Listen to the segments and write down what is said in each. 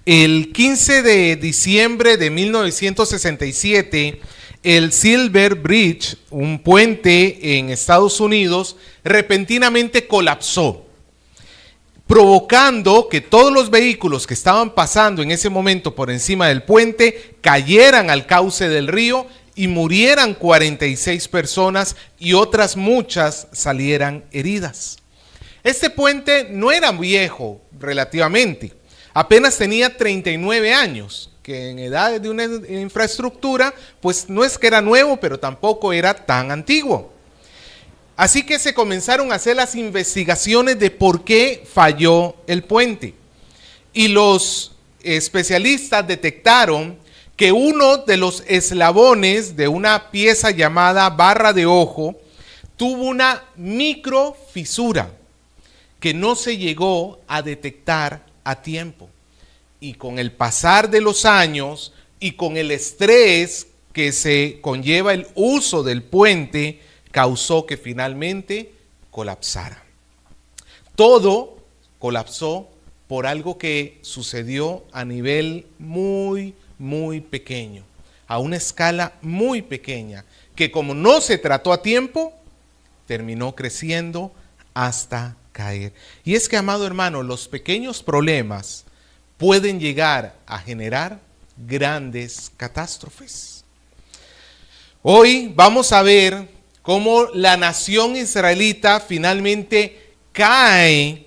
El 15 de diciembre de 1967, el Silver Bridge, un puente en Estados Unidos, repentinamente colapsó, provocando que todos los vehículos que estaban pasando en ese momento por encima del puente cayeran al cauce del río y murieran 46 personas y otras muchas salieran heridas. Este puente no era viejo relativamente, apenas tenía 39 años, que en edad de una infraestructura, pues no es que era nuevo, pero tampoco era tan antiguo. Así que se comenzaron a hacer las investigaciones de por qué falló el puente. Y los especialistas detectaron que uno de los eslabones de una pieza llamada barra de ojo tuvo una microfisura que no se llegó a detectar a tiempo. Y con el pasar de los años y con el estrés que se conlleva el uso del puente, causó que finalmente colapsara. Todo colapsó por algo que sucedió a nivel muy pequeño, a una escala muy pequeña, que como no se trató a tiempo, terminó creciendo hasta caer. Y es que, amado hermano, los pequeños problemas pueden llegar a generar grandes catástrofes. Hoy vamos a ver cómo la nación israelita finalmente cae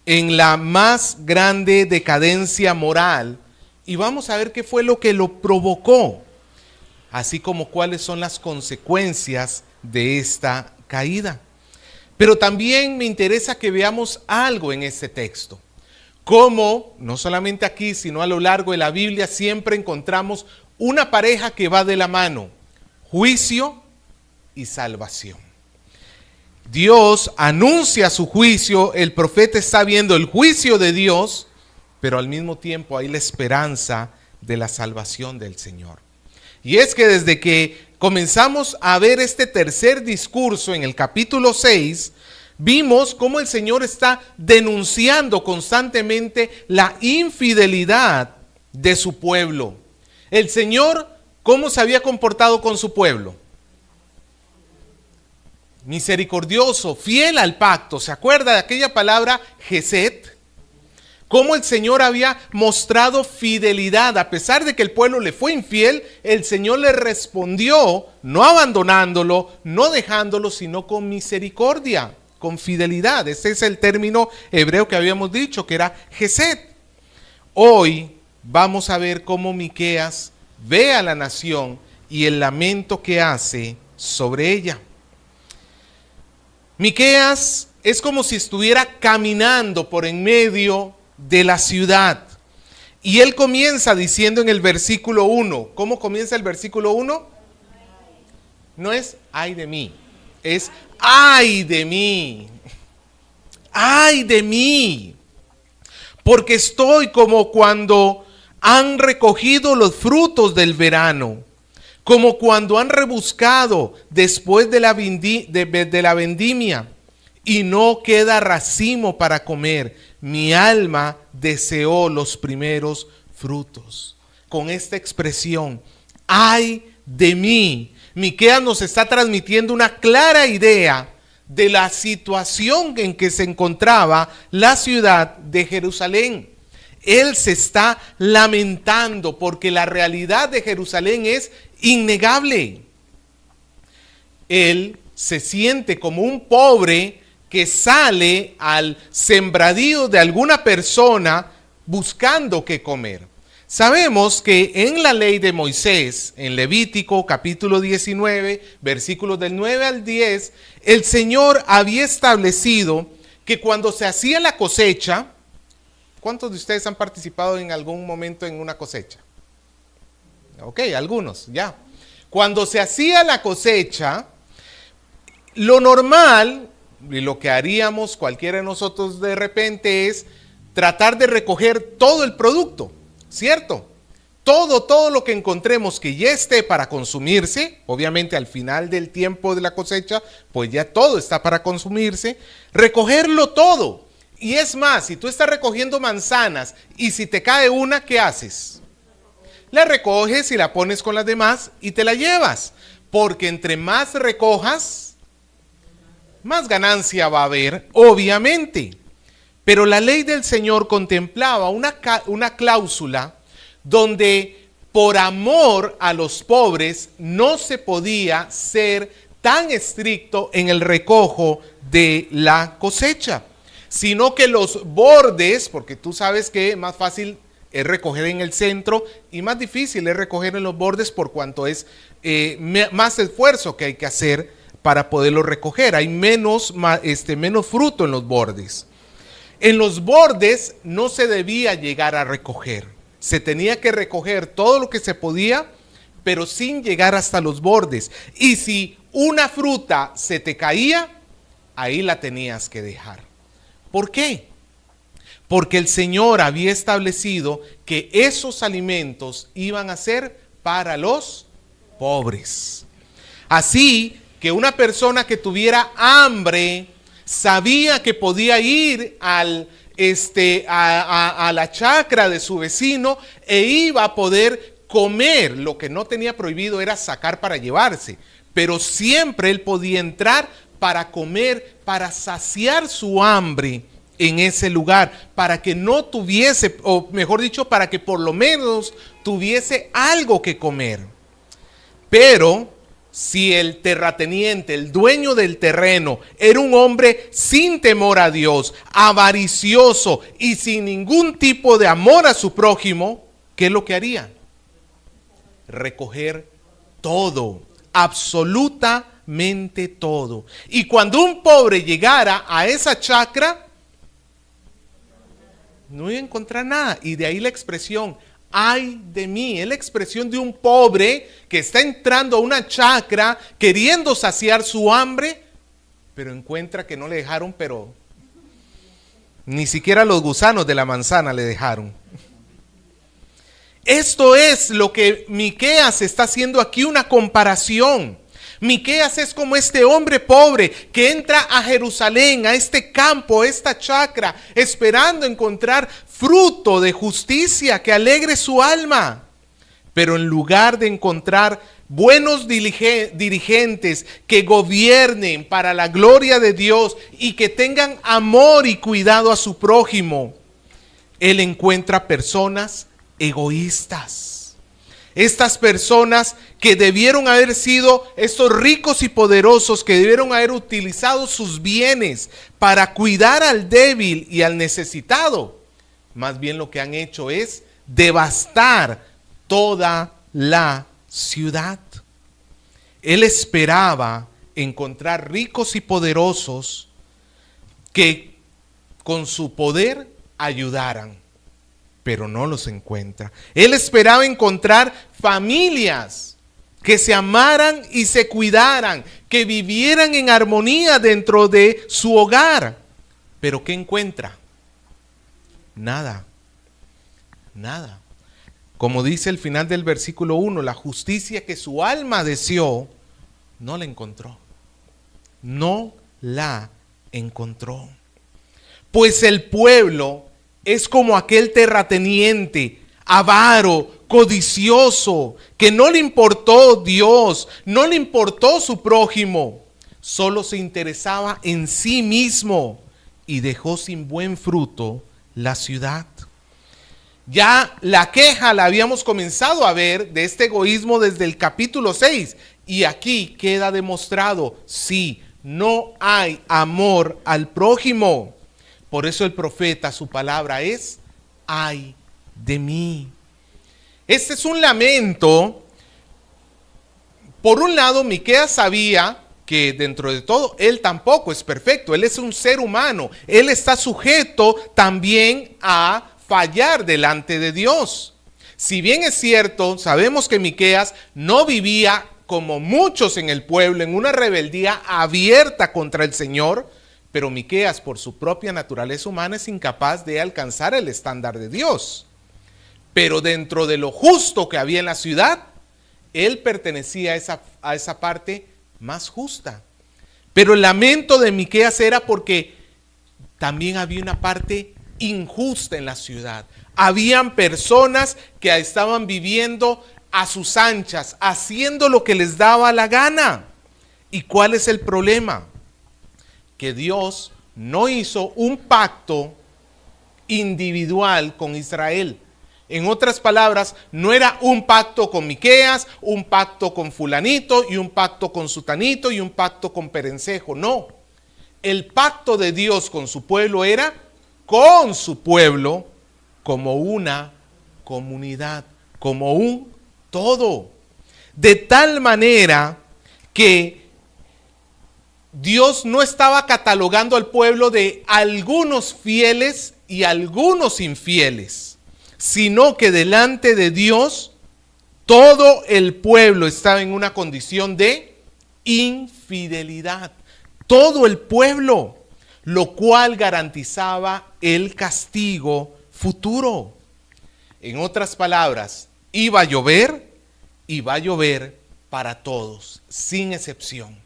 en la más grande decadencia moral, y vamos a ver qué fue lo que lo provocó, así como cuáles son las consecuencias de esta caída. Pero también me interesa que veamos algo en este texto. Cómo, no solamente aquí, sino a lo largo de la Biblia, siempre encontramos una pareja que va de la mano: juicio y salvación. Dios anuncia su juicio, el profeta está viendo el juicio de Dios, pero al mismo tiempo hay la esperanza de la salvación del Señor. Y es que desde que comenzamos a ver este tercer discurso en el capítulo 6, vimos cómo el Señor está denunciando constantemente la infidelidad de su pueblo. El Señor, ¿cómo se había comportado con su pueblo? Misericordioso, fiel al pacto. ¿Se acuerda de aquella palabra Geset? Cómo el Señor había mostrado fidelidad. A pesar de que el pueblo le fue infiel, el Señor le respondió, no abandonándolo, no dejándolo, sino con misericordia, con fidelidad. Ese es el término hebreo que habíamos dicho, que era Geset. Hoy vamos a ver cómo Miqueas ve a la nación y el lamento que hace sobre ella. Miqueas es como si estuviera caminando por en medio de la ciudad. Y él comienza diciendo en el versículo 1. ¿Cómo comienza el versículo 1? No es ay de mí, es ay de mí. Ay de mí. Porque estoy como cuando han recogido los frutos del verano, como cuando han rebuscado después de la vendimia y no queda racimo para comer. Mi alma deseó los primeros frutos. Con esta expresión, ay de mí, Miqueas nos está transmitiendo una clara idea de la situación en que se encontraba la ciudad de Jerusalén. Él se está lamentando porque la realidad de Jerusalén es innegable. Él se siente como un pobre que sale al sembradío de alguna persona buscando qué comer. Sabemos que en la ley de Moisés, en Levítico capítulo 19, versículos del 9 al 10, el Señor había establecido que cuando se hacía la cosecha, ¿cuántos de ustedes han participado en algún momento en una cosecha? Ok, algunos, ya. Cuando se hacía la cosecha, lo normal, y lo que haríamos cualquiera de nosotros de repente, es tratar de recoger todo el producto, ¿cierto? Todo lo que encontremos que ya esté para consumirse, obviamente al final del tiempo de la cosecha, pues ya todo está para consumirse, recogerlo todo Y es más, si tú estás recogiendo manzanas y si te cae una, ¿qué haces? La recoges y la pones con las demás y te la llevas. Porque entre más recojas, más ganancia va a haber, obviamente. Pero la ley del Señor contemplaba una cláusula donde por amor a los pobres no se podía ser tan estricto en el recojo de la cosecha, sino que los bordes, porque tú sabes que más fácil es recoger en el centro y más difícil es recoger en los bordes por cuanto es más esfuerzo que hay que hacer para poderlo recoger. Hay menos fruto en los bordes. En los bordes no se debía llegar a recoger. Se tenía que recoger todo lo que se podía, pero sin llegar hasta los bordes. Y si una fruta se te caía, ahí la tenías que dejar. ¿Por qué? Porque el Señor había establecido que esos alimentos iban a ser para los pobres. Así que una persona que tuviera hambre sabía que podía ir a la chacra de su vecino e iba a poder comer. Lo que no tenía prohibido era sacar para llevarse, pero siempre él podía entrar para comer, para saciar su hambre en ese lugar, para que no tuviese, o mejor dicho, para que por lo menos tuviese algo que comer. Pero si el terrateniente, el dueño del terreno, era un hombre sin temor a Dios, avaricioso y sin ningún tipo de amor a su prójimo, ¿qué es lo que haría? Recoger todo, absolutamente todo. Y cuando un pobre llegara a esa chacra, no iba a encontrar nada. Y de ahí la expresión, ay de mí, es la expresión de un pobre que está entrando a una chacra queriendo saciar su hambre, pero encuentra que no le dejaron, pero ni siquiera los gusanos de la manzana le dejaron. Esto es lo que Miqueas está haciendo aquí, una comparación. Miqueas es como este hombre pobre que entra a Jerusalén, a este campo, a esta chacra, esperando encontrar fruto de justicia que alegre su alma. Pero en lugar de encontrar buenos dirigentes que gobiernen para la gloria de Dios y que tengan amor y cuidado a su prójimo, él encuentra personas egoístas. Estas personas que debieron haber sido estos ricos y poderosos, que debieron haber utilizado sus bienes para cuidar al débil y al necesitado, más bien lo que han hecho es devastar toda la ciudad. Él esperaba encontrar ricos y poderosos que con su poder ayudaran, pero no los encuentra. Él esperaba encontrar familias que se amaran y se cuidaran, que vivieran en armonía dentro de su hogar. Pero ¿qué encuentra? Nada. Nada. Como dice el final del versículo 1, la justicia que su alma deseó, no la encontró. No la encontró. Pues el pueblo es como aquel terrateniente, avaro, codicioso, que no le importó Dios, no le importó su prójimo, solo se interesaba en sí mismo y dejó sin buen fruto la ciudad. Ya la queja la habíamos comenzado a ver de este egoísmo desde el capítulo 6 y aquí queda demostrado, sí, no hay amor al prójimo. Por eso el profeta, su palabra es, ay de mí. Este es un lamento. Por un lado, Miqueas sabía que dentro de todo, él tampoco es perfecto. Él es un ser humano. Él está sujeto también a fallar delante de Dios. Si bien es cierto, sabemos que Miqueas no vivía como muchos en el pueblo, en una rebeldía abierta contra el Señor, pero Miqueas, por su propia naturaleza humana, es incapaz de alcanzar el estándar de Dios. Pero dentro de lo justo que había en la ciudad, él pertenecía a esa parte más justa. Pero el lamento de Miqueas era porque también había una parte injusta en la ciudad. Habían personas que estaban viviendo a sus anchas, haciendo lo que les daba la gana. ¿Y cuál es el problema? Que Dios no hizo un pacto individual con Israel. En otras palabras, no era un pacto con Miqueas, un pacto con fulanito y un pacto con sutanito y un pacto con perencejo. No, el pacto de Dios con su pueblo era con su pueblo como una comunidad, como un todo. De tal manera que Dios no estaba catalogando al pueblo de algunos fieles y algunos infieles, sino que delante de Dios todo el pueblo estaba en una condición de infidelidad. Todo el pueblo, lo cual garantizaba el castigo futuro. En otras palabras, iba a llover y va a llover para todos, sin excepción.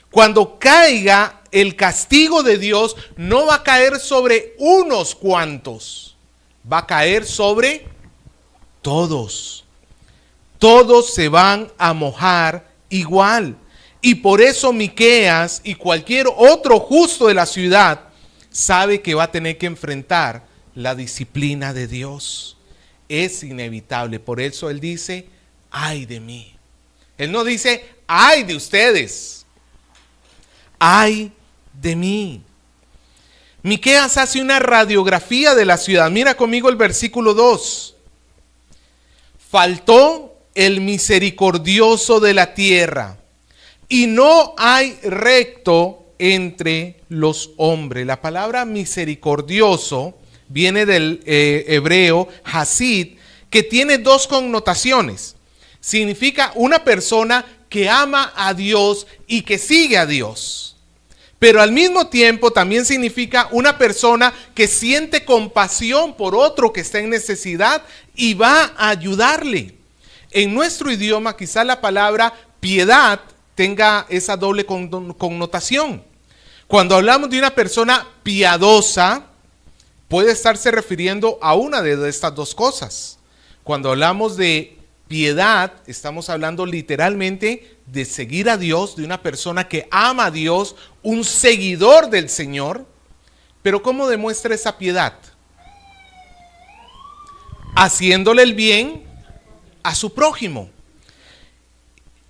Cuando caiga el castigo de Dios, no va a caer sobre unos cuantos, va a caer sobre todos. Todos se van a mojar igual. Y por eso Miqueas y cualquier otro justo de la ciudad sabe que va a tener que enfrentar la disciplina de Dios. Es inevitable. Por eso él dice, ay de mí. Él no dice, ay de ustedes. Ay de mí. Miqueas hace una radiografía de la ciudad. Mira conmigo el versículo 2. Faltó el misericordioso de la tierra, y no hay recto entre los hombres. La palabra misericordioso viene del hebreo hasid, que tiene dos connotaciones. Significa una persona que ama a Dios y que sigue a Dios. Pero al mismo tiempo también significa una persona que siente compasión por otro que está en necesidad y va a ayudarle. En nuestro idioma quizá la palabra piedad tenga esa doble connotación. Cuando hablamos de una persona piadosa, puede estarse refiriendo a una de estas dos cosas. Cuando hablamos de piedad, estamos hablando literalmente de seguir a Dios, de una persona que ama a Dios, un seguidor del Señor. Pero ¿cómo demuestra esa piedad? Haciéndole el bien a su prójimo.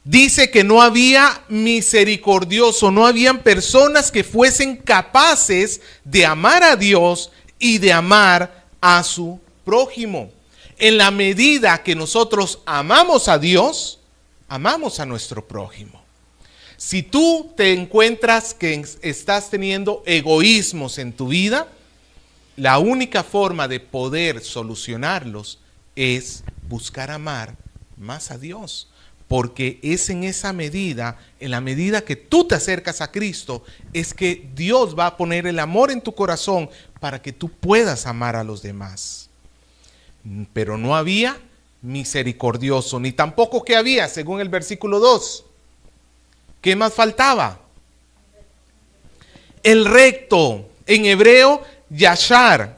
Dice que no había misericordioso, no habían personas que fuesen capaces de amar a Dios y de amar a su prójimo. En la medida que nosotros amamos a Dios, amamos a nuestro prójimo. Si tú te encuentras que estás teniendo egoísmos en tu vida, la única forma de poder solucionarlos es buscar amar más a Dios. Porque es en esa medida, en la medida que tú te acercas a Cristo, es que Dios va a poner el amor en tu corazón para que tú puedas amar a los demás. Pero no había misericordioso, ni tampoco que había, según el versículo 2. ¿Qué más faltaba? El recto, en hebreo, yashar,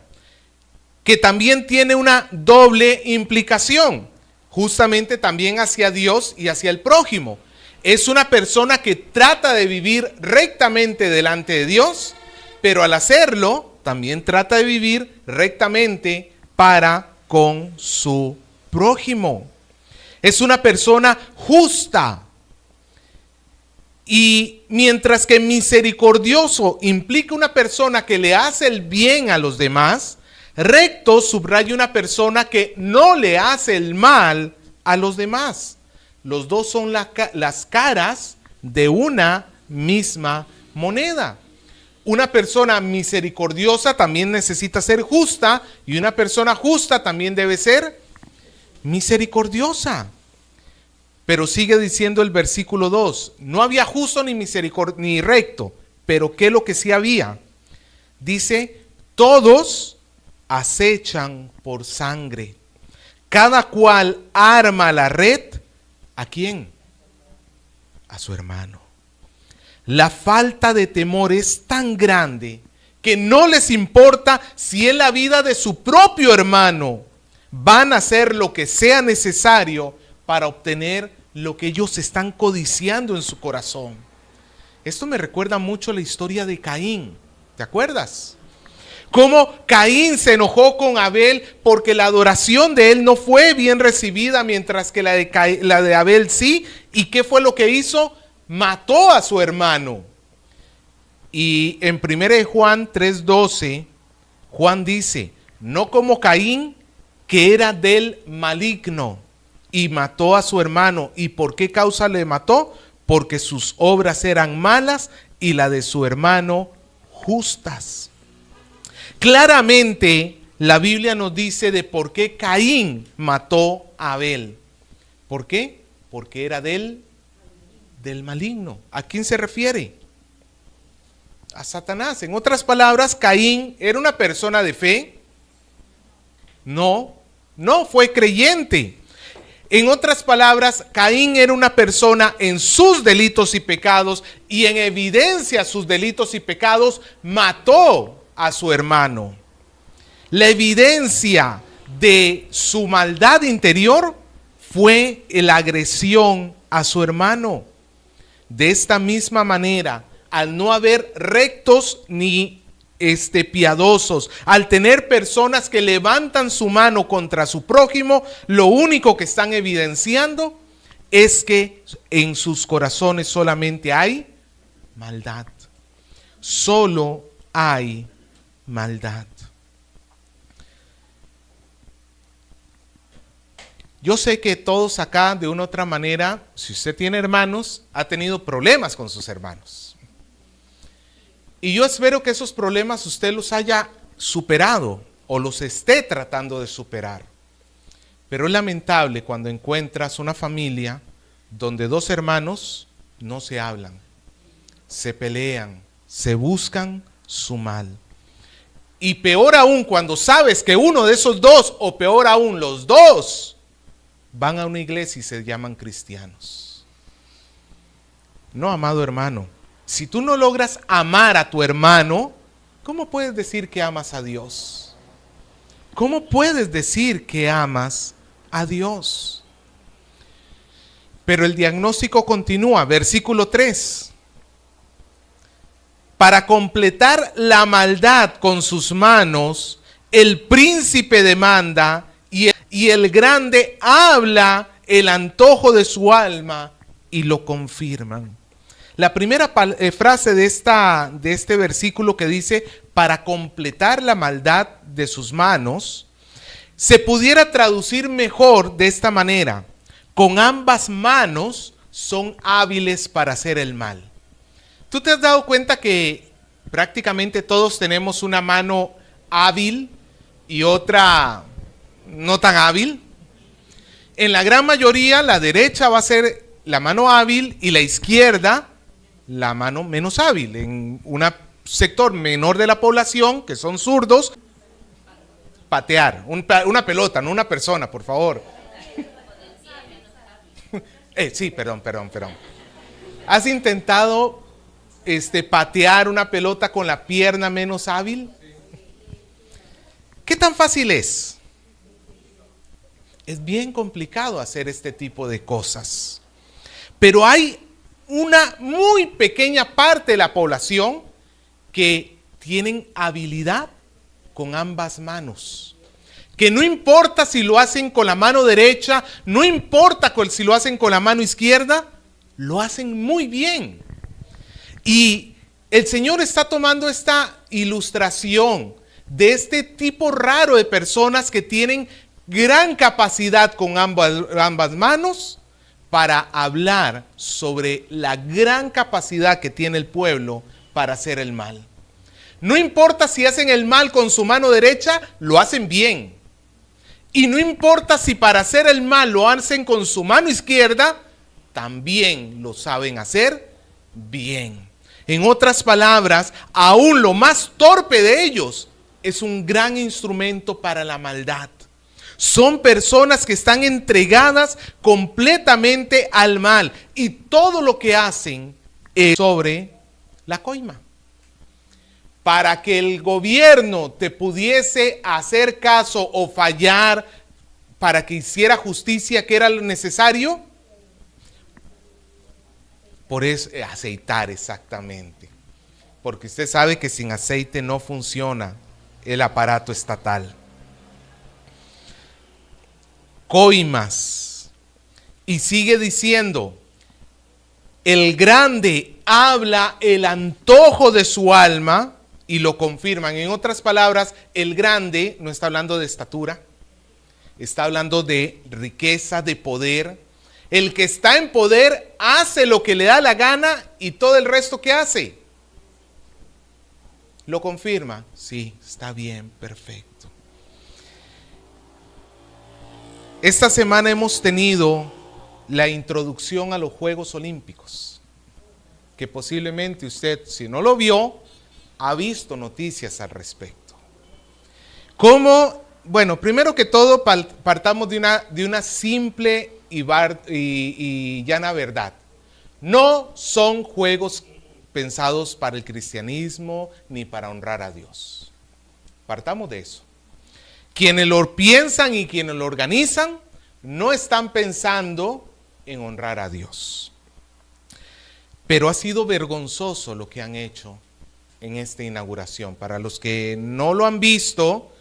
que también tiene una doble implicación, justamente también hacia Dios y hacia el prójimo. Es una persona que trata de vivir rectamente delante de Dios, pero al hacerlo, también trata de vivir rectamente para con su prójimo. Es una persona justa. Y mientras que misericordioso implica una persona que le hace el bien a los demás, recto subraya una persona que no le hace el mal a los demás. Los dos son las caras de una misma moneda. Una persona misericordiosa también necesita ser justa, y una persona justa también debe ser misericordiosa. Pero sigue diciendo el versículo 2, no había justo ni recto, pero ¿qué es lo que sí había? Dice, todos acechan por sangre, cada cual arma la red, ¿a quién? A su hermano. La falta de temor es tan grande que que no les importa si es la vida de su propio hermano. Van a hacer lo que sea necesario para obtener lo que ellos están codiciando en su corazón. Esto me recuerda mucho la historia de Caín. ¿Te acuerdas? Cómo Caín se enojó con Abel porque la adoración de él no fue bien recibida, mientras que la de Abel sí. ¿Y qué fue lo que hizo? Mató a su hermano. Y en 1 Juan 3:12, Juan dice, no como Caín, que era del maligno, y mató a su hermano. ¿Y por qué causa le mató? Porque sus obras eran malas y la de su hermano justas. Claramente la Biblia nos dice de por qué Caín mató a Abel. ¿Por qué? Porque era del maligno. ¿A quién se refiere? A Satanás. En otras palabras, Caín era una persona de fe. No fue creyente. En otras palabras, Caín era una persona en sus delitos y pecados, y en evidencia sus delitos y pecados mató a su hermano. La evidencia de su maldad interior fue la agresión a su hermano. De esta misma manera, al no haber rectos ni piadosos, al tener personas que levantan su mano contra su prójimo, lo único que están evidenciando es que en sus corazones solamente hay maldad. Solo hay maldad. Yo sé que todos acá, de una u otra manera, si usted tiene hermanos, ha tenido problemas con sus hermanos. Y yo espero que esos problemas usted los haya superado o los esté tratando de superar. Pero es lamentable cuando encuentras una familia donde dos hermanos no se hablan, se pelean, se buscan su mal. Y peor aún cuando sabes que uno de esos dos, o peor aún los dos, van a una iglesia y se llaman cristianos. No, amado hermano, si tú no logras amar a tu hermano, ¿cómo puedes decir que amas a Dios? ¿Cómo puedes decir que amas a Dios? Pero el diagnóstico continúa, versículo 3. Para completar la maldad con sus manos, el príncipe demanda y el grande habla el antojo de su alma y lo confirman. La primera frase de este versículo que dice, para completar la maldad de sus manos, se pudiera traducir mejor de esta manera: con ambas manos son hábiles para hacer el mal. ¿Tú te has dado cuenta que prácticamente todos tenemos una mano hábil y otra no tan hábil? En la gran mayoría, la derecha va a ser la mano hábil y la izquierda la mano menos hábil. En un sector menor de la población, que son zurdos, patear una pelota, no una persona, por favor. Sí, perdón. ¿Has intentado patear una pelota con la pierna menos hábil? ¿Qué tan fácil es? Es bien complicado hacer este tipo de cosas. Pero hay una muy pequeña parte de la población que tienen habilidad con ambas manos. Que no importa si lo hacen con la mano derecha, no importa si lo hacen con la mano izquierda, lo hacen muy bien. Y el Señor está tomando esta ilustración de este tipo raro de personas que tienen gran capacidad con ambas manos para hablar sobre la gran capacidad que tiene el pueblo para hacer el mal. No importa si hacen el mal con su mano derecha, lo hacen bien. Y no importa si para hacer el mal lo hacen con su mano izquierda, también lo saben hacer bien. En otras palabras, aún lo más torpe de ellos es un gran instrumento para la maldad. Son personas que están entregadas completamente al mal y todo lo que hacen es sobre la coima. para que el gobierno te pudiese hacer caso o fallar para que hiciera justicia, que era lo necesario. Por eso, aceitar exactamente. Porque usted sabe que sin aceite no funciona el aparato estatal. Coimas. Y sigue diciendo, el grande habla el antojo de su alma y lo confirman. En otras palabras, el grande no está hablando de estatura, está hablando de riqueza, de poder. El que está en poder hace lo que le da la gana y todo el resto que hace. ¿Lo confirma? Sí, está bien, perfecto. Esta semana hemos tenido la introducción a los Juegos Olímpicos, que posiblemente usted, si no lo vio, ha visto noticias al respecto. ¿Cómo? Bueno, primero que todo, partamos de una simple y llana verdad. No son juegos pensados para el cristianismo ni para honrar a Dios. Partamos de eso. Quienes lo piensan y quienes lo organizan no están pensando en honrar a Dios. Pero ha sido vergonzoso lo que han hecho en esta inauguración. Para los que no lo han visto,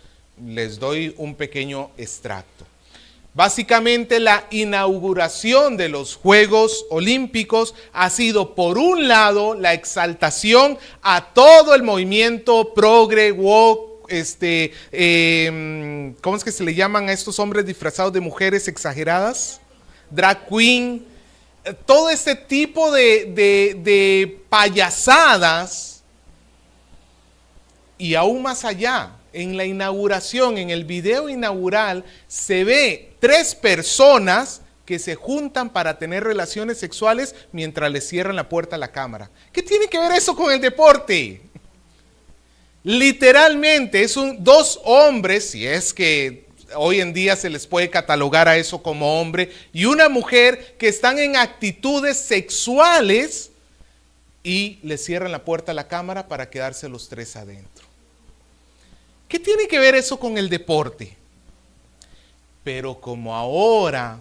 les doy un pequeño extracto. Básicamente la inauguración de los Juegos Olímpicos ha sido, por un lado, la exaltación a todo el movimiento progre, woke, ¿cómo es que se le llaman a estos hombres disfrazados de mujeres exageradas? Drag queen, todo este tipo de payasadas. Y aún más allá, en la inauguración, en el video inaugural, se ve 3 personas que se juntan para tener relaciones sexuales mientras les cierran la puerta a la cámara. ¿Qué tiene que ver eso con el deporte? Literalmente es 2 hombres, si es que hoy en día se les puede catalogar a eso como hombre, y una mujer que están en actitudes sexuales y les cierran la puerta a la cámara para quedarse los 3 adentro. ¿Qué tiene que ver eso con el deporte? Pero como ahora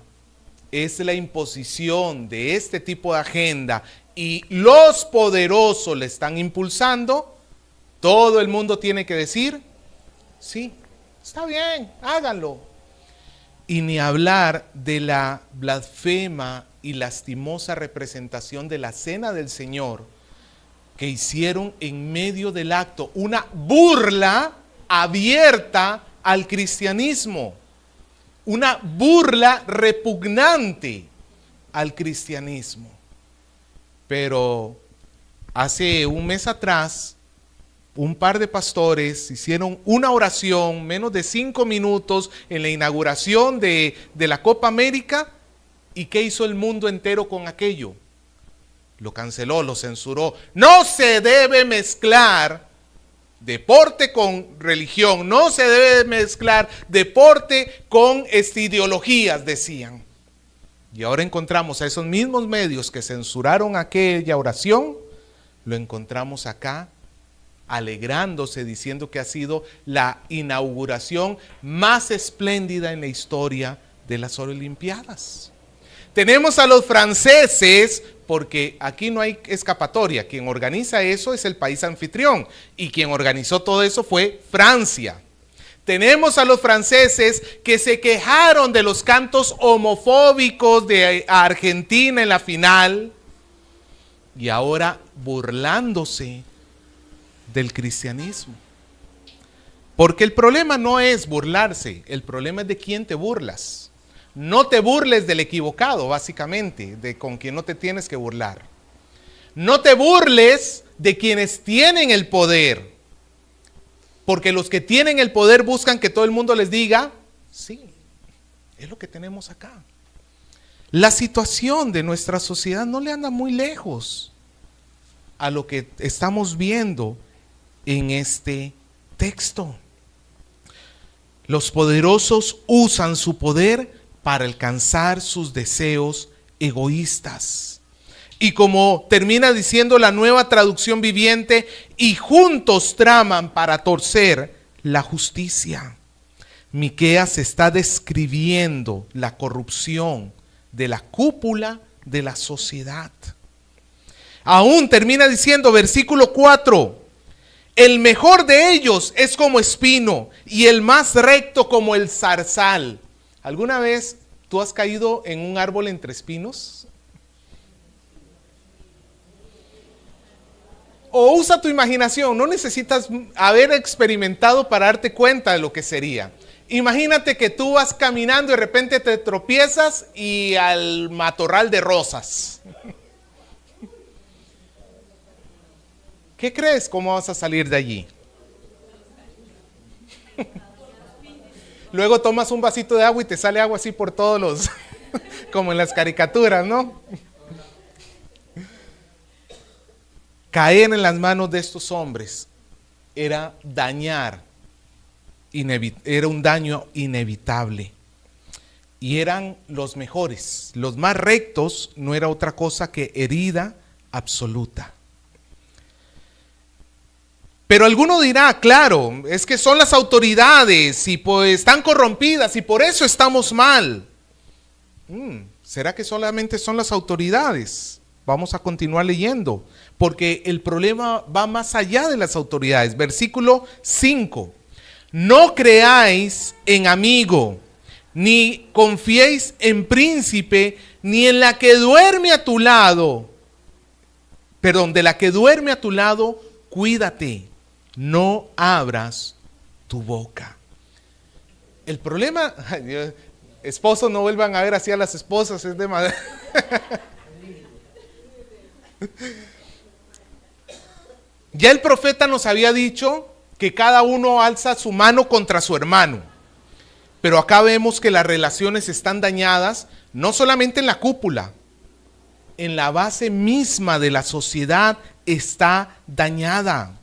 es la imposición de este tipo de agenda y los poderosos le están impulsando, todo el mundo tiene que decir, sí, está bien, háganlo. Y ni hablar de la blasfema y lastimosa representación de la Cena del Señor que hicieron en medio del acto, una burla abierta al cristianismo, una burla repugnante al cristianismo. Pero hace un mes atrás, un par de pastores hicieron una oración, menos de 5 minutos, en la inauguración de la Copa América. ¿Y qué hizo el mundo entero con aquello? Lo canceló, lo censuró. No se debe mezclar deporte con religión, no se debe mezclar deporte con ideologías, decían. Y ahora encontramos a esos mismos medios que censuraron aquella oración, lo encontramos acá alegrándose, diciendo que ha sido la inauguración más espléndida en la historia de las Olimpiadas. Tenemos a los franceses, porque aquí no hay escapatoria. Quien organiza eso es el país anfitrión y quien organizó todo eso fue Francia. Tenemos a los franceses que se quejaron de los cantos homofóbicos de Argentina en la final y ahora burlándose del cristianismo. Porque el problema no es burlarse, el problema es de quién te burlas. No te burles del equivocado, básicamente, de con quien no te tienes que burlar. No te burles de quienes tienen el poder, porque los que tienen el poder buscan que todo el mundo les diga, sí, es lo que tenemos acá. La situación de nuestra sociedad no le anda muy lejos a lo que estamos viendo en este texto. Los poderosos usan su poder para alcanzar sus deseos egoístas. Y como termina diciendo la Nueva Traducción Viviente, y juntos traman para torcer la justicia. Miqueas está describiendo la corrupción de la cúpula de la sociedad. Aún termina diciendo, versículo 4, el mejor de ellos es como espino y el más recto como el zarzal. ¿Alguna vez tú has caído en un árbol entre espinos? O usa tu imaginación, no necesitas haber experimentado para darte cuenta de lo que sería. Imagínate que tú vas caminando y de repente te tropiezas y al matorral de rosas. ¿Qué crees? ¿Cómo vas a salir de allí? Luego tomas un vasito de agua y te sale agua así por todos los, como en las caricaturas, ¿no? Caer en las manos de estos hombres era era un daño inevitable. Y eran los mejores, los más rectos, no era otra cosa que herida absoluta. Pero alguno dirá, claro, es que son las autoridades y pues están corrompidas y por eso estamos mal. ¿Será que solamente son las autoridades? Vamos a continuar leyendo, porque el problema va más allá de las autoridades. Versículo 5. No creáis en amigo, ni confiéis en príncipe, ni en la que duerme a tu lado. Perdón, de la que duerme a tu lado, cuídate, no abras tu boca. El problema, esposos, no vuelvan a ver así a las esposas, es de madre. Ya el profeta nos había dicho que cada uno alza su mano contra su hermano. Pero acá vemos que las relaciones están dañadas, no solamente en la cúpula, en la base misma de la sociedad está dañada.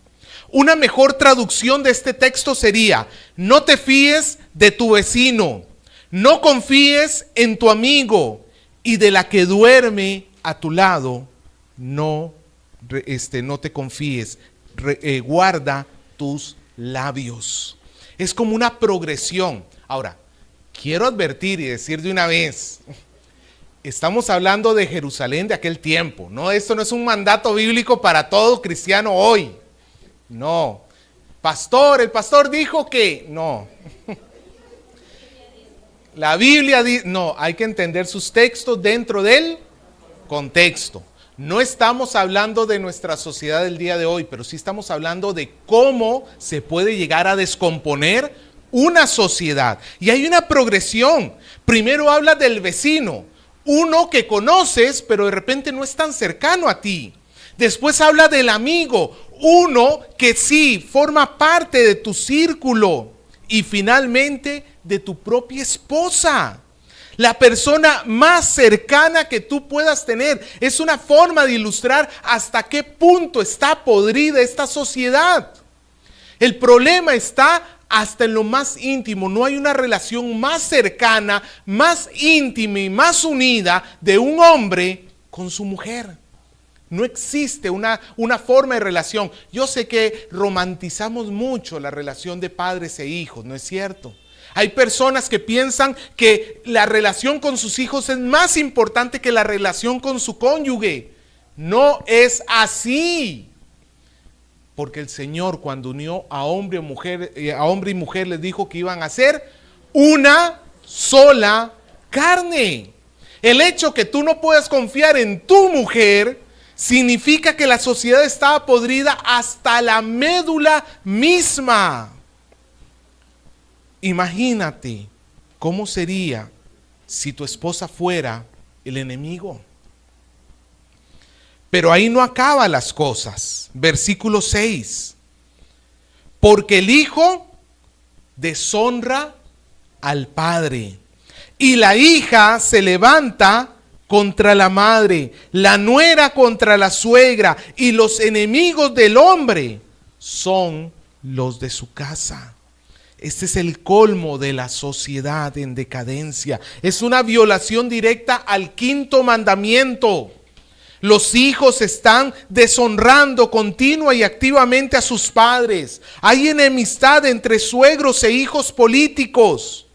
Una mejor traducción de este texto sería, no te fíes de tu vecino, no confíes en tu amigo y de la que duerme a tu lado, no te confíes, guarda tus labios. Es como una progresión. Ahora, quiero advertir y decir de una vez, estamos hablando de Jerusalén de aquel tiempo, ¿no? Esto no es un mandato bíblico para todo cristiano hoy. No. Pastor, el pastor dijo que no. La Biblia dice, no, hay que entender sus textos dentro del contexto. No estamos hablando de nuestra sociedad del día de hoy, pero sí estamos hablando de cómo se puede llegar a descomponer una sociedad. Y hay una progresión. Primero habla del vecino, uno que conoces, pero de repente no es tan cercano a ti. Después habla del amigo, uno que sí forma parte de tu círculo. Y finalmente de tu propia esposa. La persona más cercana que tú puedas tener. Es una forma de ilustrar hasta qué punto está podrida esta sociedad. El problema está hasta en lo más íntimo. No hay una relación más cercana, más íntima y más unida de un hombre con su mujer. No existe una forma de relación. Yo sé que romantizamos mucho la relación de padres e hijos, ¿no es cierto? Hay personas que piensan que la relación con sus hijos es más importante que la relación con su cónyuge. No es así. Porque el Señor, cuando unió a hombre y mujer, les dijo que iban a ser una sola carne. El hecho que tú no puedas confiar en tu mujer significa que la sociedad estaba podrida hasta la médula misma. Imagínate cómo sería si tu esposa fuera el enemigo. Pero ahí no acaban las cosas. Versículo 6. Porque el hijo deshonra al padre y la hija se levanta contra la madre, la nuera contra la suegra, y los enemigos del hombre son los de su casa. Este es el colmo de la sociedad en decadencia. Es una violación directa al quinto mandamiento. Los hijos están deshonrando continua y activamente a sus padres. Hay enemistad entre suegros e hijos políticos.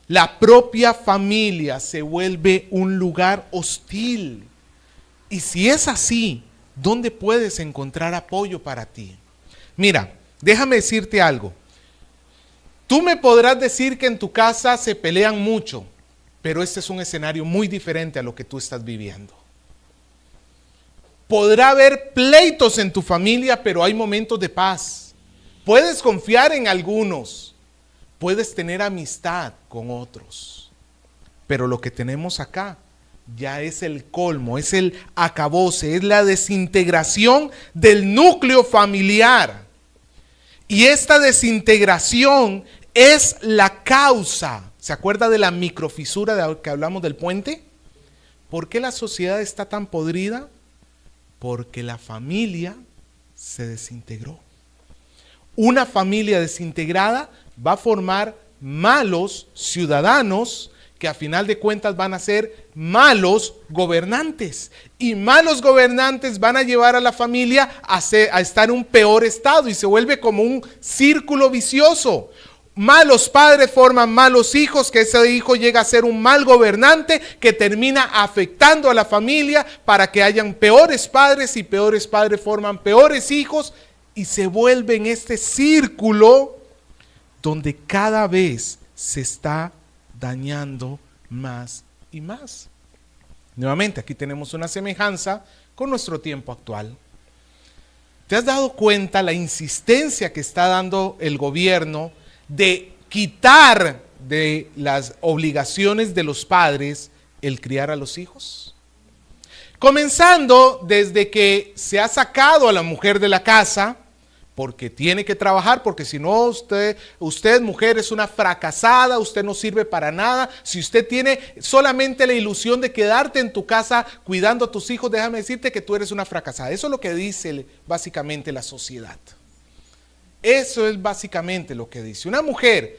La propia familia se vuelve un lugar hostil. Y si es así, ¿dónde puedes encontrar apoyo para ti? Mira, déjame decirte algo. Tú me podrás decir que en tu casa se pelean mucho, pero este es un escenario muy diferente a lo que tú estás viviendo. Podrá haber pleitos en tu familia, pero hay momentos de paz. Puedes confiar en algunos. Puedes tener amistad con otros. Pero lo que tenemos acá ya es el colmo, es el acabose, es la desintegración del núcleo familiar. Y esta desintegración es la causa. ¿Se acuerda de la microfisura de que hablamos del puente? ¿Por qué la sociedad está tan podrida? Porque la familia se desintegró. Una familia desintegrada va a formar malos ciudadanos que a final de cuentas van a ser malos gobernantes. Y malos gobernantes van a llevar a la familia a estar en un peor estado y se vuelve como un círculo vicioso. Malos padres forman malos hijos, que ese hijo llega a ser un mal gobernante que termina afectando a la familia para que hayan peores padres y peores padres forman peores hijos y se vuelve en este círculo donde cada vez se está dañando más y más. Nuevamente, aquí tenemos una semejanza con nuestro tiempo actual. ¿Te has dado cuenta la insistencia que está dando el gobierno de quitar de las obligaciones de los padres el criar a los hijos? Comenzando desde que se ha sacado a la mujer de la casa, porque tiene que trabajar, porque si no usted mujer es una fracasada, usted no sirve para nada. Si usted tiene solamente la ilusión de quedarte en tu casa cuidando a tus hijos, déjame decirte que tú eres una fracasada. Eso es lo que dice básicamente la sociedad. Eso es básicamente lo que dice. Una mujer,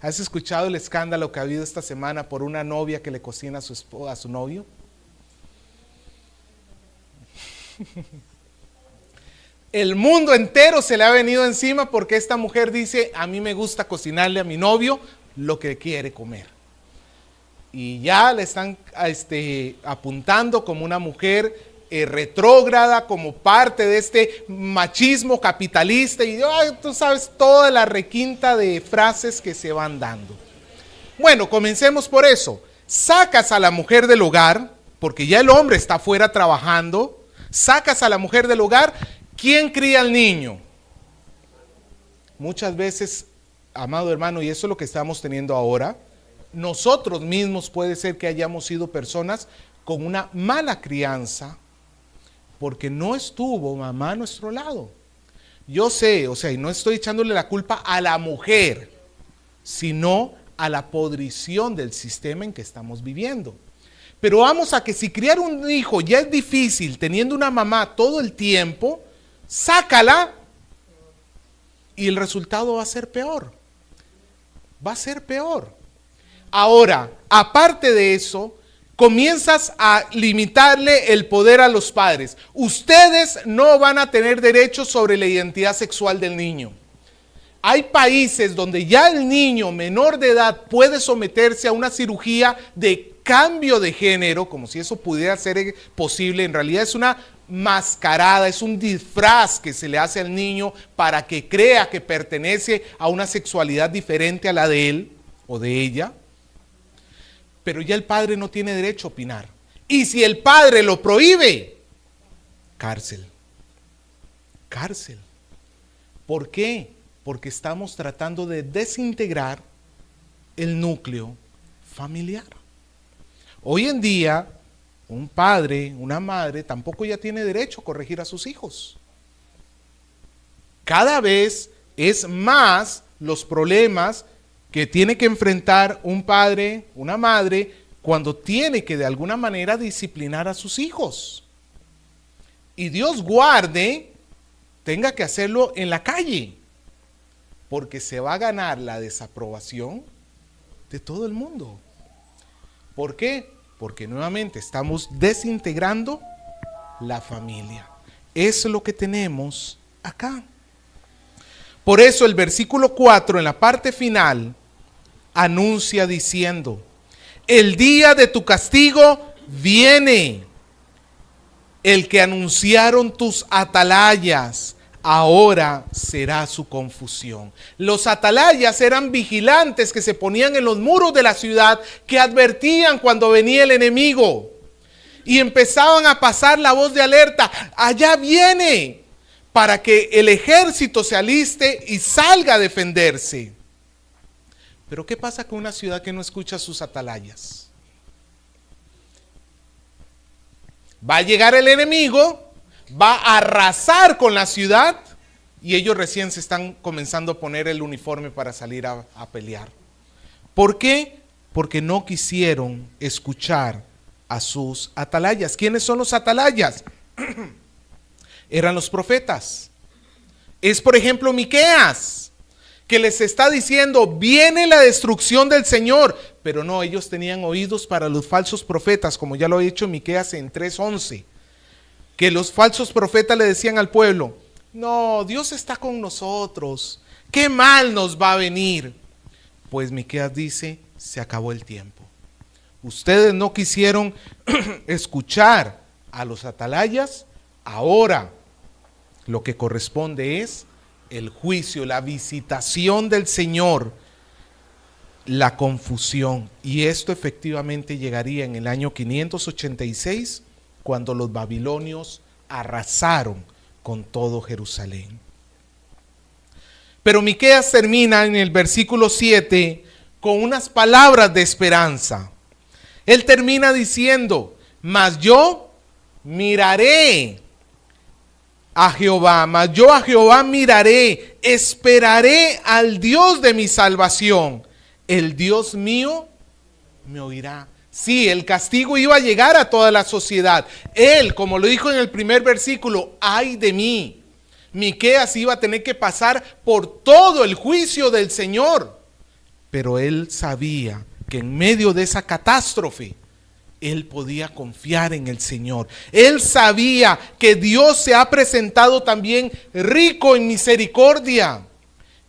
¿has escuchado el escándalo que ha habido esta semana por una novia que le cocina a su novio? El mundo entero se le ha venido encima porque esta mujer dice, a mí me gusta cocinarle a mi novio lo que quiere comer. Y ya le están apuntando como una mujer retrógrada, como parte de este machismo capitalista. Y tú sabes toda la requinta de frases que se van dando. Bueno, comencemos por eso. Sacas a la mujer del hogar, porque ya el hombre está afuera trabajando. Sacas a la mujer del hogar. ¿Quién cría al niño? Muchas veces, amado hermano, y eso es lo que estamos teniendo ahora, nosotros mismos puede ser que hayamos sido personas con una mala crianza, porque no estuvo mamá a nuestro lado. Yo sé, y no estoy echándole la culpa a la mujer, sino a la podrición del sistema en que estamos viviendo. Pero vamos a que si criar un hijo ya es difícil, teniendo una mamá todo el tiempo, sácala y el resultado va a ser peor. Va a ser peor. Ahora, aparte de eso, comienzas a limitarle el poder a los padres. Ustedes no van a tener derecho sobre la identidad sexual del niño. Hay países donde ya el niño menor de edad puede someterse a una cirugía de cambio de género, como si eso pudiera ser posible. En realidad es una mascarada, es un disfraz que se le hace al niño para que crea que pertenece a una sexualidad diferente a la de él o de ella. Pero ya el padre no tiene derecho a opinar. Y si el padre lo prohíbe, cárcel. Cárcel. ¿Por qué? Porque estamos tratando de desintegrar el núcleo familiar. Hoy en día, un padre, una madre, tampoco ya tiene derecho a corregir a sus hijos. Cada vez es más los problemas que tiene que enfrentar un padre, una madre, cuando tiene que de alguna manera disciplinar a sus hijos. Y Dios guarde, tenga que hacerlo en la calle, porque se va a ganar la desaprobación de todo el mundo. ¿Por qué? porque nuevamente estamos desintegrando la familia. Eso es lo que tenemos acá. Por eso el versículo 4 en la parte final anuncia diciendo: el día de tu castigo viene. El que anunciaron tus atalayas, ahora será su confusión. Los atalayas eran vigilantes que se ponían en los muros de la ciudad, que advertían cuando venía el enemigo. Y empezaban a pasar la voz de alerta: allá viene, para que el ejército se aliste y salga a defenderse. Pero ¿qué pasa con una ciudad que no escucha sus atalayas? Va a llegar el enemigo, va a arrasar con la ciudad y ellos recién se están comenzando a poner el uniforme para salir a pelear. ¿Por qué? Porque no quisieron escuchar a sus atalayas. ¿Quiénes son los atalayas? Eran los profetas. Es por ejemplo Miqueas, que les está diciendo: viene la destrucción del Señor. Pero no, ellos tenían oídos para los falsos profetas, como ya lo ha dicho Miqueas en 3:11. Que los falsos profetas le decían al pueblo: no, Dios está con nosotros, ¿qué mal nos va a venir? Pues Miqueas dice: se acabó el tiempo. Ustedes no quisieron escuchar a los atalayas, ahora lo que corresponde es el juicio, la visitación del Señor, la confusión. Y esto efectivamente llegaría en el año 586, cuando los babilonios arrasaron con todo Jerusalén. Pero Miqueas termina en el versículo 7 con unas palabras de esperanza. Él termina diciendo: mas yo miraré a Jehová, mas yo a Jehová miraré, esperaré al Dios de mi salvación. El Dios mío me oirá. Sí, el castigo iba a llegar a toda la sociedad. Él, como lo dijo en el primer versículo: ay de mí. Miqueas iba a tener que pasar por todo el juicio del Señor. Pero él sabía que en medio de esa catástrofe, él podía confiar en el Señor. Él sabía que Dios se ha presentado también rico en misericordia,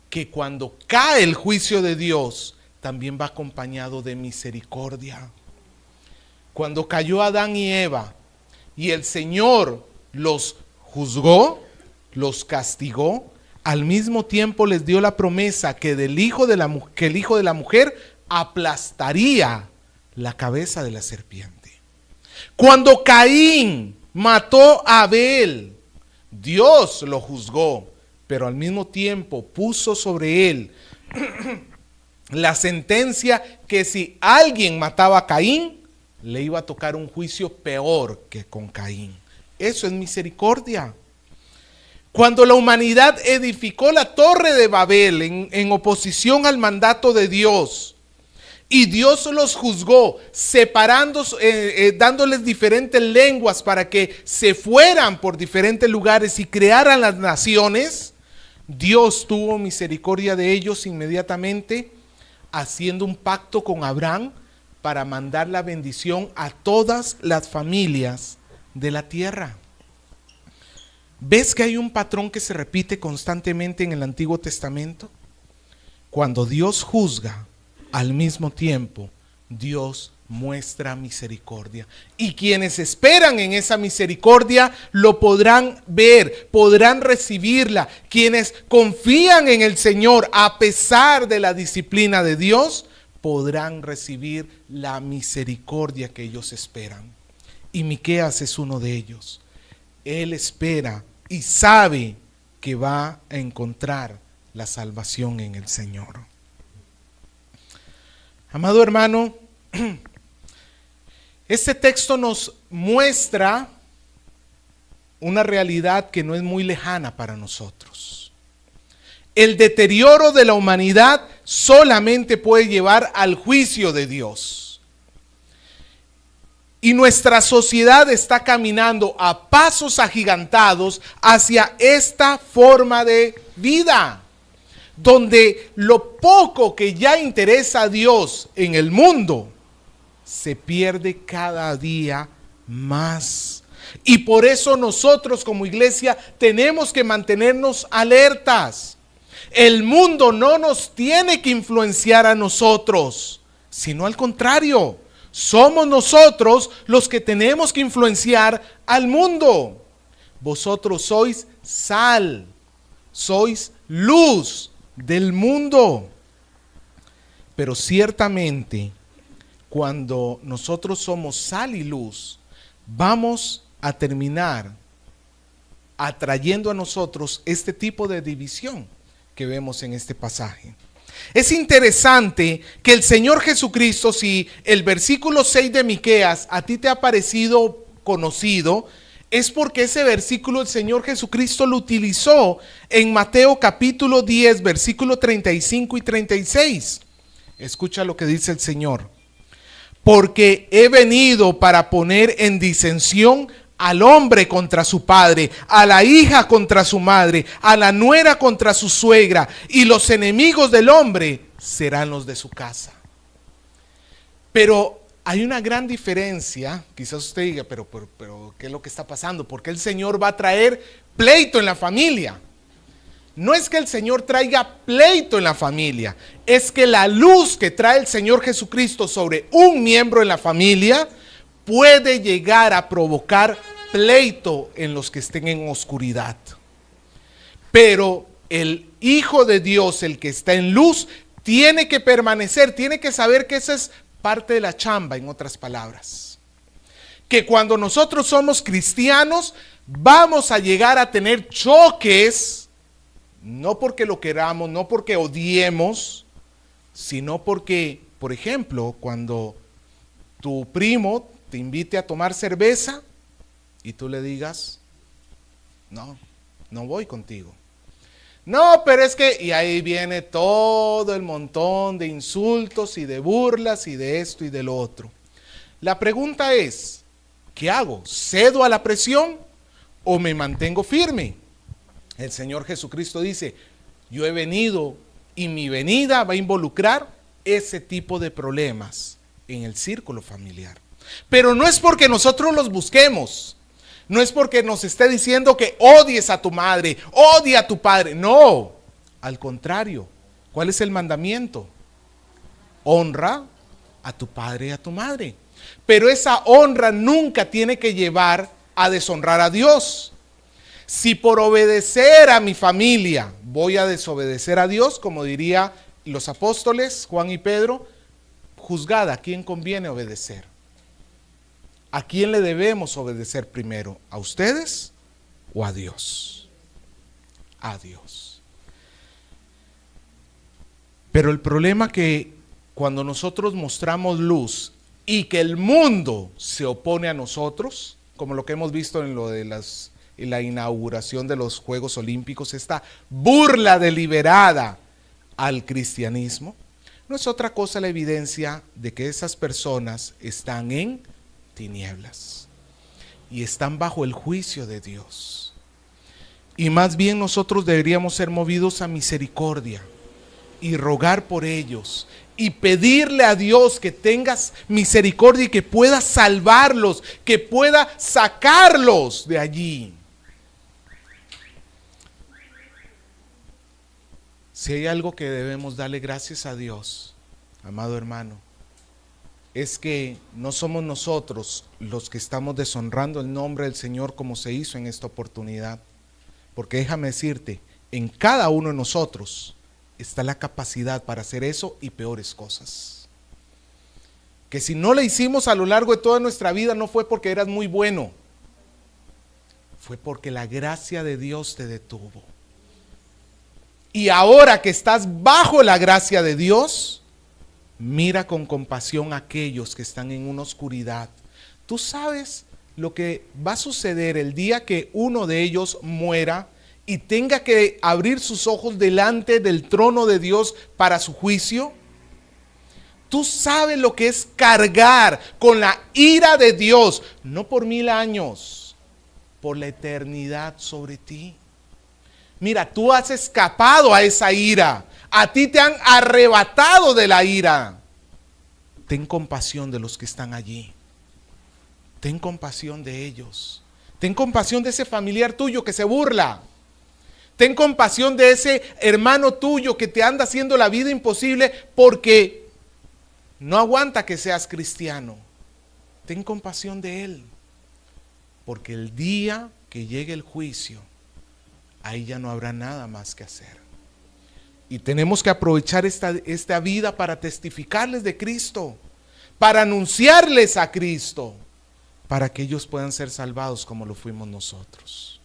que cuando cae el juicio de Dios, también va acompañado de misericordia. Cuando cayó Adán y Eva y el Señor los juzgó, los castigó, al mismo tiempo les dio la promesa que el hijo de la mujer aplastaría la cabeza de la serpiente. Cuando Caín mató a Abel, Dios lo juzgó, pero al mismo tiempo puso sobre él la sentencia que si alguien mataba a Caín, le iba a tocar un juicio peor que con Caín. Eso es misericordia. Cuando la humanidad edificó la torre de Babel en oposición al mandato de Dios, y Dios los juzgó, separando, dándoles diferentes lenguas para que se fueran por diferentes lugares y crearan las naciones, Dios tuvo misericordia de ellos inmediatamente, haciendo un pacto con Abraham para mandar la bendición a todas las familias de la tierra. ¿Ves que hay un patrón que se repite constantemente en el Antiguo Testamento? Cuando Dios juzga, al mismo tiempo Dios muestra misericordia. Y quienes esperan en esa misericordia lo podrán ver, podrán recibirla. Quienes confían en el Señor a pesar de la disciplina de Dios, podrán recibir la misericordia que ellos esperan. Y Miqueas es uno de ellos. Él espera y sabe que va a encontrar la salvación en el Señor. Amado hermano, este texto nos muestra una realidad que no es muy lejana para nosotros. El deterioro de la humanidad solamente puede llevar al juicio de Dios. Y nuestra sociedad está caminando a pasos agigantados hacia esta forma de vida, donde lo poco que ya interesa a Dios en el mundo se pierde cada día más. Y por eso nosotros como iglesia tenemos que mantenernos alertas. El mundo no nos tiene que influenciar a nosotros, sino al contrario. Somos nosotros los que tenemos que influenciar al mundo. Vosotros sois sal, sois luz del mundo. Pero ciertamente, cuando nosotros somos sal y luz, vamos a terminar atrayendo a nosotros este tipo de división que vemos en este pasaje. Es interesante que el Señor Jesucristo, si el versículo 6 de Miqueas a ti te ha parecido conocido, es porque ese versículo el Señor Jesucristo lo utilizó en Mateo capítulo 10, versículo 35 y 36. Escucha lo que dice el Señor. Porque he venido para poner en disensión al hombre contra su padre, a la hija contra su madre, a la nuera contra su suegra, y los enemigos del hombre serán los de su casa. Pero hay una gran diferencia. Quizás usted diga, pero ¿qué es lo que está pasando? ¿Por qué el Señor va a traer pleito en la familia? No es que el Señor traiga pleito en la familia, es que la luz que trae el Señor Jesucristo sobre un miembro en la familia puede llegar a provocar pleito en los que estén en oscuridad. Pero el Hijo de Dios, el que está en luz, tiene que permanecer, tiene que saber que esa es parte de la chamba, en otras palabras. Que cuando nosotros somos cristianos, vamos a llegar a tener choques, no porque lo queramos, no porque odiemos, sino porque, por ejemplo, cuando tu primo te invite a tomar cerveza y tú le digas, no voy contigo. No, pero es que, y ahí viene todo el montón de insultos y de burlas y de esto y de lo otro. La pregunta es, ¿qué hago? ¿Cedo a la presión o me mantengo firme? El Señor Jesucristo dice, yo he venido y mi venida va a involucrar ese tipo de problemas en el círculo familiar. Pero no es porque nosotros los busquemos, no es porque nos esté diciendo que odies a tu madre, odia a tu padre. No, al contrario. ¿Cuál es el mandamiento? Honra a tu padre y a tu madre. Pero esa honra nunca tiene que llevar a deshonrar a Dios. Si por obedecer a mi familia voy a desobedecer a Dios, como dirían los apóstoles Juan y Pedro, juzgad a quién conviene obedecer. ¿A quién le debemos obedecer primero? ¿A ustedes o a Dios? A Dios. Pero el problema que cuando nosotros mostramos luz y que el mundo se opone a nosotros, como lo que hemos visto en lo de la inauguración de los Juegos Olímpicos, esta burla deliberada al cristianismo, no es otra cosa la evidencia de que esas personas están en tinieblas y están bajo el juicio de Dios. Y más bien nosotros deberíamos ser movidos a misericordia y rogar por ellos y pedirle a Dios que tengas misericordia y que pueda salvarlos, que pueda sacarlos de allí. Si hay algo que debemos darle gracias a Dios, amado hermano, es que no somos nosotros los que estamos deshonrando el nombre del Señor como se hizo en esta oportunidad. Porque déjame decirte, en cada uno de nosotros está la capacidad para hacer eso y peores cosas. Que si no le hicimos a lo largo de toda nuestra vida, no fue porque eras muy bueno, fue porque la gracia de Dios te detuvo. Y ahora que estás bajo la gracia de Dios, mira con compasión a aquellos que están en una oscuridad. Tú sabes lo que va a suceder el día que uno de ellos muera y tenga que abrir sus ojos delante del trono de Dios para su juicio. Tú sabes lo que es cargar con la ira de Dios, no por 1000 años, por la eternidad sobre ti. Mira, tú has escapado a esa ira. A ti te han arrebatado de la ira. ten compasión de los que están allí. Ten compasión de ellos. Ten compasión de ese familiar tuyo que se burla. Ten compasión de ese hermano tuyo que te anda haciendo la vida imposible porque no aguanta que seas cristiano. Ten compasión de él. Porque el día que llegue el juicio, ahí ya no habrá nada más que hacer. Y tenemos que aprovechar esta vida para testificarles de Cristo, para anunciarles a Cristo, para que ellos puedan ser salvados como lo fuimos nosotros.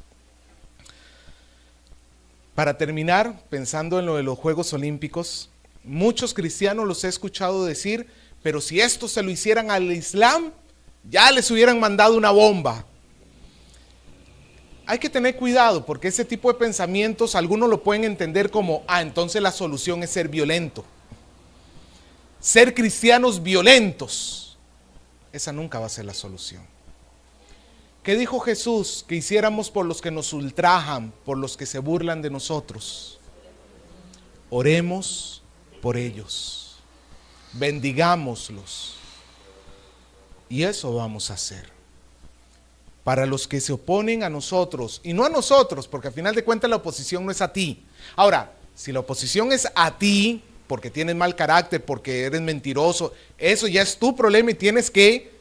Para terminar, pensando en lo de los Juegos Olímpicos, muchos cristianos los he escuchado decir, pero si esto se lo hicieran al Islam, ya les hubieran mandado una bomba. Hay que tener cuidado porque ese tipo de pensamientos algunos lo pueden entender como, entonces la solución es ser violento. Ser cristianos violentos. Esa nunca va a ser la solución. ¿Qué dijo Jesús que hiciéramos por los que nos ultrajan, por los que se burlan de nosotros? Oremos por ellos. Bendigámoslos. Y eso vamos a hacer. Para los que se oponen a nosotros, y no a nosotros, porque al final de cuentas la oposición no es a ti. Ahora, si la oposición es a ti, porque tienes mal carácter, porque eres mentiroso, eso ya es tu problema y tienes que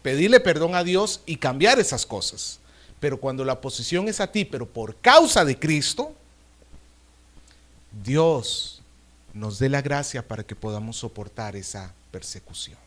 pedirle perdón a Dios y cambiar esas cosas. Pero cuando la oposición es a ti, pero por causa de Cristo, Dios nos dé la gracia para que podamos soportar esa persecución.